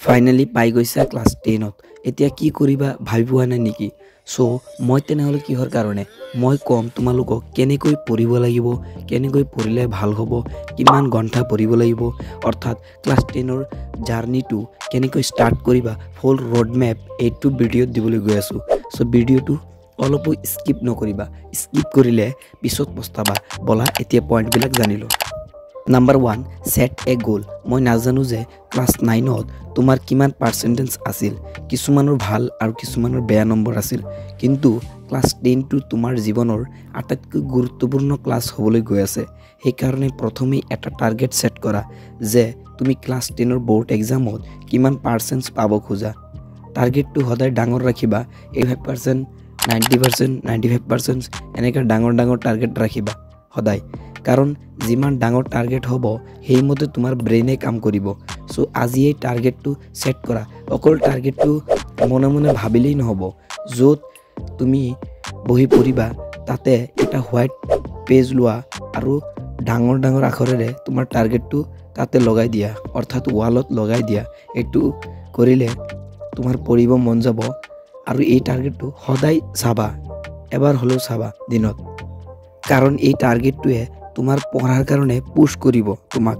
Finally পাই গৈছা class 10ত এতিয়া কি কৰিবা ভাবি পোৱা নাই নেকি সো মই তেনেহলে কিহৰ কাৰণে মই কম তোমালোকক কেনেকৈ পঢ়িব লাগিব কেনেকৈ পঢ়িলে ভাল হ'ব কিমান ঘণ্টা পঢ়িব লাগিব অৰ্থাৎ ক্লাছ 10ৰ জাৰ্নিটো কেনেকৈ ষ্টাৰ্ট কৰিবা ফুল ৰোড মেপ এইটো ভিডিঅ'ত দিবলৈ গৈ আছো সো ভিডিঅ'টো অলপো স্কিপ নকৰিবা স্কিপ কৰিলে পিছত পস্তাবা বলা এতিয়া পইণ্টবিলাক জানিলো Number 1 set a goal মই নাজানো যে ক্লাছ 9ত তোমাৰ কিমান পাৰ্চেন্টেজ আছিল কিছুমানৰ ভাল আৰু কিছুমানৰ বেয়া নম্বৰ আছিল কিন্তু ক্লাছ 10 টো তোমাৰ জীৱনৰ আটাইতকৈ গুৰুত্বপূৰ্ণ ক্লাছ হ'বলৈ গৈ আছে সেই কাৰণে প্ৰথমে এটা টাৰ্গেট সেট কৰা যে তুমি ক্লাছ 10ৰ বোৰ্ড এক্সামত কিমান পাৰ্চেন্টেজ পাব খোজা টাৰ্গেটটো সদায় ডাঙৰ ৰাখিবা 85% 90% 95% এনেকা ডাঙৰ টাৰ্গেট ৰাখিবা সদায় কাৰণ যিমান ডাঙৰ টাৰ্গেট হ'ব সেইমতে তোমাৰ ব্ৰেইনে কাম কৰিব সো আজি এই টাৰ্গেটটো সেট কৰা অকল টাৰ্গেটটো মনে মনে ভাবিলেই নহব যত তুমি বহি পঢ়িবা তাতে এটা হোৱাইট পেজ লোৱা আৰু ডাঙৰ আখৰেৰে তোমাৰ টাৰ্গেটটো তাতে লগাই দিয়া অৰ্থাৎ ওয়ালত লগাই দিয়া এটো কৰিলে তোমাৰ পঢ়িব মন যাব আৰু এই টাৰ্গেটটো সদায় চাবা এবাৰ হলেও চাবা দিনত কাৰণ এই টাৰ্গেটটোৱে তোমাৰ পঢ়াৰ কাৰণে পুশ কৰিব তোমাক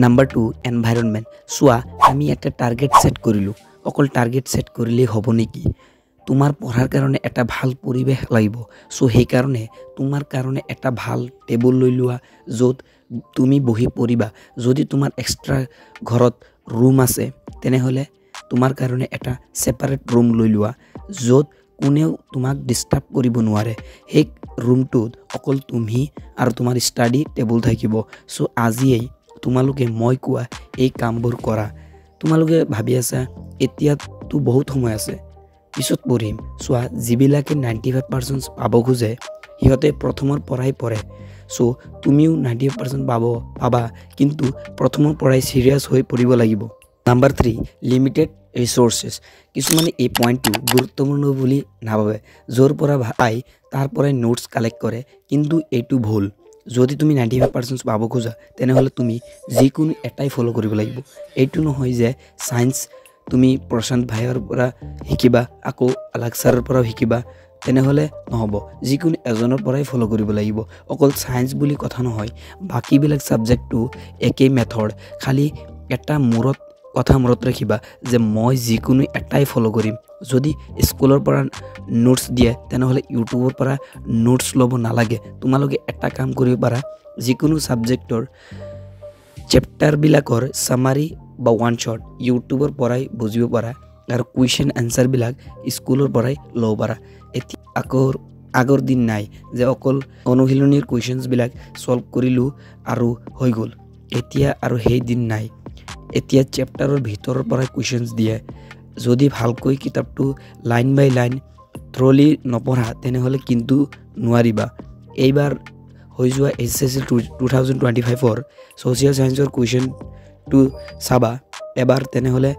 নাম্বাৰ 2 এনভায়ৰনমেন্ট সোয়া আমি একটা টাৰ্গেট সেট কৰিলো অকল টাৰ্গেট সেট কৰিলে হ'ব নেকি তোমাৰ পঢ়াৰ কাৰণে এটা ভাল পৰিবেশ লাগিব সো সেই কাৰণে তোমাৰ কাৰণে এটা ভাল টেবুল লৈ লোৱা যত তুমি বহি পঢ়িবা যদি তোমাৰ এক্সট্ৰা ঘৰত ৰুম আছে তেনেহলে তোমাৰ কাৰণে এটা সেপাৰেট ৰুম লৈ লোৱা যত কোনেও তোমাক ডিস্টাৰ্ব কৰিব নোৱাৰে সেই ৰুমটোত অকল তুমি আৰু তোমাৰ ষ্টাডি টেবুল থাকিব সো আজিয়েই তোমালোকে মই কোৱা এই কামবোৰ কৰা তোমালোকে ভাবি আছা এতিয়াতো বহুত সময় আছে পিছত পঢ়িম সোৱা যিবিলাকে 95% পাব খোজে হিহতে প্ৰথমৰ পৰাই পঢ়ে সো তুমিও 90% পাবা কিন্তু প্ৰথমৰ পৰাই সিৰিয়াস হৈ পঢ়িব লাগিব নাম্বাৰ 3 লিমিটেড ৰিসোৰ্সেস কিছুমানে এই পইণ্টটো গুৰুত্বপূৰ্ণ বুলি নাভাবে জোৰ পৰা ভাই তাৰ পৰাই নোটস কালেক্ট কৰে কিন্তু এইটো ভুল যদি তুমি 95% পাব খোজা তেনেহলে তুমি যিকোনো এটাই ফলো কৰিব লাগিব এইটো নহয় যে সায়েন্স তুমি প্ৰশান্ত ভাইৰ পৰা শিকিবা আকৌ আলাক্সাৰৰ পৰা শিকিবা তেনেহলে নহব যিকোনো এজনৰ পৰাই ফলো কৰিব লাগিব অকল সায়েন্স বুলি কথা নহয় বাকি বিলাক সাবজেক্টটো একেই মেথড খালি এটা কথা মনত ৰাখিবা যে মই যিকোনো এটাই ফলো কৰিম যদি স্কুলৰ পৰা নোটস দিয়ে তেনেহলে ইউটিউবৰ পৰা নোটস লব নালাগে তোমালোকে এটা কাম কৰিব পাৰা যিকোনো সাবজেক্টৰ চেপ্টাৰ বিলাকৰ সামাৰি বা ওয়ান শট ইউটিউবৰ পৰাই বুজিব পাৰা আৰু কোৱেশ্চন আনসাৰ বিলাক স্কুলৰ পৰাই লব পাৰা এতি আগৰ দিন নাই যে অকল অনুশীলনীৰ কোৱেশ্চনস বিলাক সলভ কৰিলো আৰু হৈ গল এতিয়া আৰু সেই দিন নাই এতিয়া চেপ্টাৰৰ ভিতৰৰ পৰা কোৱেশ্চনস দিয়ে যদি ভালকৈ কিতাপটো লাইন বাই লাইন থ্ৰলি নপঢ়া তেনেহলে কিন্তু নোৱাৰিবা এইবাৰ হৈ যোৱা এছএছসি 2025 সোশিয়েল সায়েন্সৰ কোৱেশ্চনটো চাবা এবাৰ তেনেহলে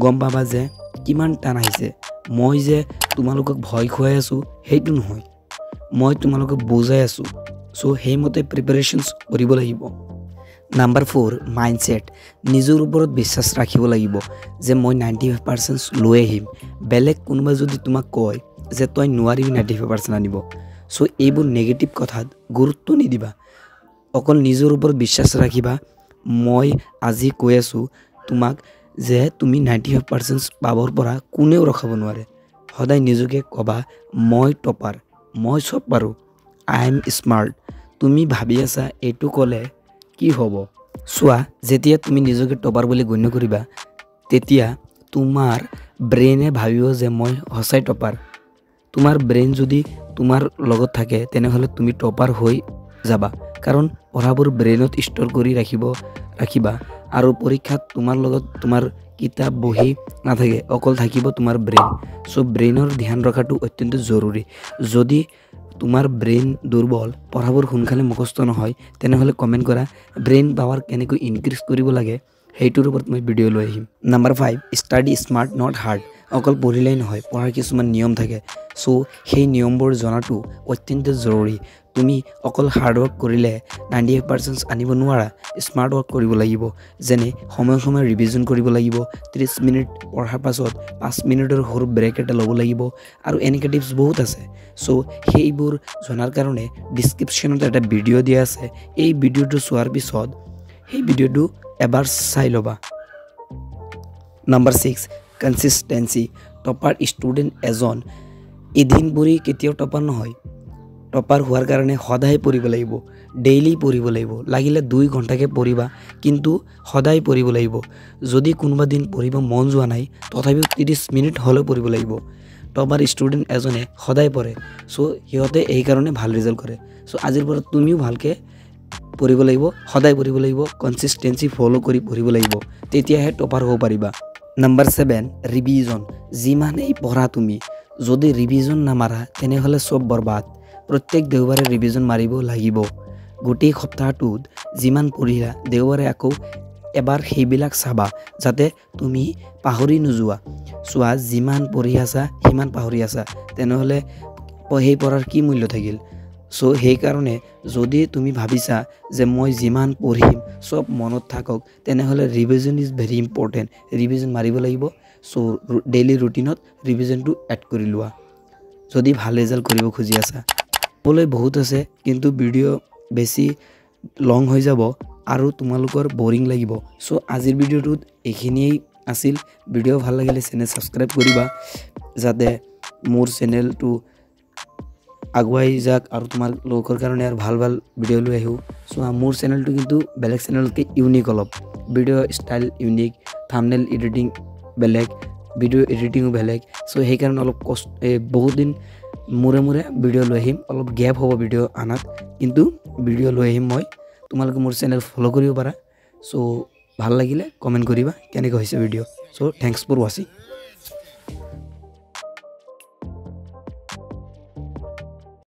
গম পাবা যে কিমান টান আহিছে মই যে তোমালোকক ভয় খুৱাই আছো হেইটো নহয় মই তোমালোকক বুজাই আছো সো হেইমতে প্ৰিপাৰেচনস কৰিব লাগিব নাম্বাৰ 4 মাইন্ডসেট নিজৰ ওপৰত বিশ্বাস ৰাখিব লাগিব যে মই 95% লৈ আহিম বেলেগ কোনোবা যদি তোমাক কয় যে তই নোৱাৰিবি 95% আনিব সো এইবোৰ নেগেটিভ কথাত গুৰুত্ব নিদিবা অকল নিজৰ ওপৰত বিশ্বাস ৰাখিবা মই আজি কৈ আছো তোমাক যে তুমি 95% পাবৰ পৰা কোনেও ৰখাব নোৱাৰে সদায় নিজকে কবা মই টপাৰ মই সব পাৰো আই এম স্মাৰ্ট তুমি ভাবি আছা এইটো কলে কি হ'ব সোৱা যেতিয়া তুমি নিজকে টপাৰ বুলি গণ্য কৰিবা তেতিয়া তোমাৰ ব্ৰেইনে ভাবিব যে মই হসাই টপাৰ তোমাৰ ব্ৰেইন যদি তোমাৰ লগত থাকে তেনেহলে তুমি টপাৰ হৈ যাবা কাৰণ পঢ়াবোৰ ব্ৰেইনত ষ্টৰ কৰি ৰাখিবা আৰু পৰীক্ষাত তোমাৰ লগত তোমাৰ কিতাপ বহি নাথাকে অকল থাকিব তোমাৰ ব্ৰেইন সো ব্ৰেইনৰ ধ্যান ৰখাটো অত্যন্ত জৰুৰী যদি তোমাৰ ব্ৰেইন দুৰ্বল পঢ়াবোৰ সোনকালে মুখস্থ নহয় তেনেহলে কমেন্ট কৰা ব্ৰেইন পাৱাৰ কেনেকৈ ইনক্ৰিজ কৰিব লাগে হেইটোৰ ওপৰত মই ভিডিও লৈ আহিম number 5 study smart not hard অকল পঢ়িলেই নহয়, পঢ়াৰ কিছুমান নিয়ম থাকে। চ' সেই নিয়মবোৰ জনাটো অত্যন্ত জৰুৰী। তুমি অকল হাৰ্ড ৱৰ্ক কৰিলে 98% আনিব নোৱাৰা, স্মাৰ্ট ৱৰ্ক কৰিব লাগিব। যেনে সময়ে সময়ে ৰিভিজন কৰিব লাগিব, 30 মিনিট পঢ়াৰ পাছত 5 মিনিটৰ সৰু ব্ৰেক এটা ল'ব লাগিব, আৰু এনেকৈ টিপছ বহুত আছে। চ' সেইবোৰ জনাৰ কাৰণে ডিছক্ৰিপশ্যনত এটা ভিডিঅ' দিয়া আছে। এই ভিডিঅ'টো চোৱাৰ পিছত সেই ভিডিঅ'টো এবাৰ চাই ল'বা। Number 6, consistency. টপাৰ ষ্টুডেণ্ট এজন এদিন পঢ়ি কেতিয়াও টপাৰ নহয়। টপাৰ হোৱাৰ কাৰণে সদায় পঢ়িব লাগিব, ডেইলি পঢ়িব লাগিব। লাগিলে 2 ঘণ্টাকৈ পঢ়িবা, কিন্তু সদায় পঢ়িব লাগিব। যদি কোনোবা দিন পঢ়িব মন যোৱা নাই, তথাপিও 30 মিনিট হ'লেও পঢ়িব লাগিব। টপাৰ ষ্টুডেণ্ট এজনে সদায় পঢ়ে, চ' সিহঁতে এই কাৰণে ভাল ৰিজাল্ট কৰে। চ' আজিৰ পৰা তুমিও ভালকৈ পঢ়িব লাগিব, সদায় পঢ়িব লাগিব, কনচিষ্টেঞ্চি ফ'ল' কৰি পঢ়িব লাগিব, তেতিয়াহে টপাৰ হ'ব পাৰিবা। Number 7, revision. যিমানেই পঢ়া তুমি, যদি ৰিভিজন নামাৰা তেনেহ'লে চব বৰবাদ। প্ৰত্যেক দেওবাৰে ৰিভিজন মাৰিব লাগিব। গোটেই সপ্তাহটোত যিমান পঢ়িলা, দেওবাৰে আকৌ এবাৰ সেইবিলাক চাবা, যাতে তুমি পাহৰি নোযোৱা। চোৱা, যিমান পঢ়ি আছা সিমান পাহৰি আছা, তেনেহ'লে সেই পঢ়াৰ কি মূল্য থাকিল? চ' সেইকাৰণে যদি তুমি ভাবিছা যে মই যিমান পঢ়িম চব মনত থাকক, তেনেহ'লে revision is very important. Revision মাৰিব লাগিব। চ' ডেইলি ৰুটিনত ৰিভিজনটো এড কৰি লোৱা, যদি ভাল ৰিজাল্ট কৰিব খুজি আছা। ক'বলৈ বহুত আছে, কিন্তু ভিডিঅ' বেছি লং হৈ যাব আৰু তোমালোকৰ বৰিং লাগিব। চ' আজিৰ ভিডিঅ'টোত এইখিনিয়েই আছিল। ভিডিঅ' ভাল লাগিলে চেনেল ছাবস্ক্ৰাইব কৰিবা, যাতে মোৰ চেনেলটো আগুৱাই যাওক আৰু তোমালোকৰ কাৰণে আৰু ভাল ভাল ভিডিঅ' লৈ আহোঁ। চ' মোৰ চেনেলটো কিন্তু বেলেগ চেনেলতকৈ ইউনিক অলপ। Video' style unique, thumbnail editing বেলেগ, ভিডিঅ' এডিটিঙো বেলেগ। চ' সেইকাৰণে অলপ বহুত দিন মূৰে মূৰে ভিডিঅ' লৈ আহিম। অলপ গেপ হ'ব ভিডিঅ' আনাত, কিন্তু ভিডিঅ' লৈ আহিম মই। তোমালোকে মোৰ চেনেল ফ'ল' কৰিব পাৰা। চ' ভাল লাগিলে কমেণ্ট কৰিবা কেনেকৈ হৈছে ভিডিঅ'। চ' থেংকছ ফৰ ৱাচিং।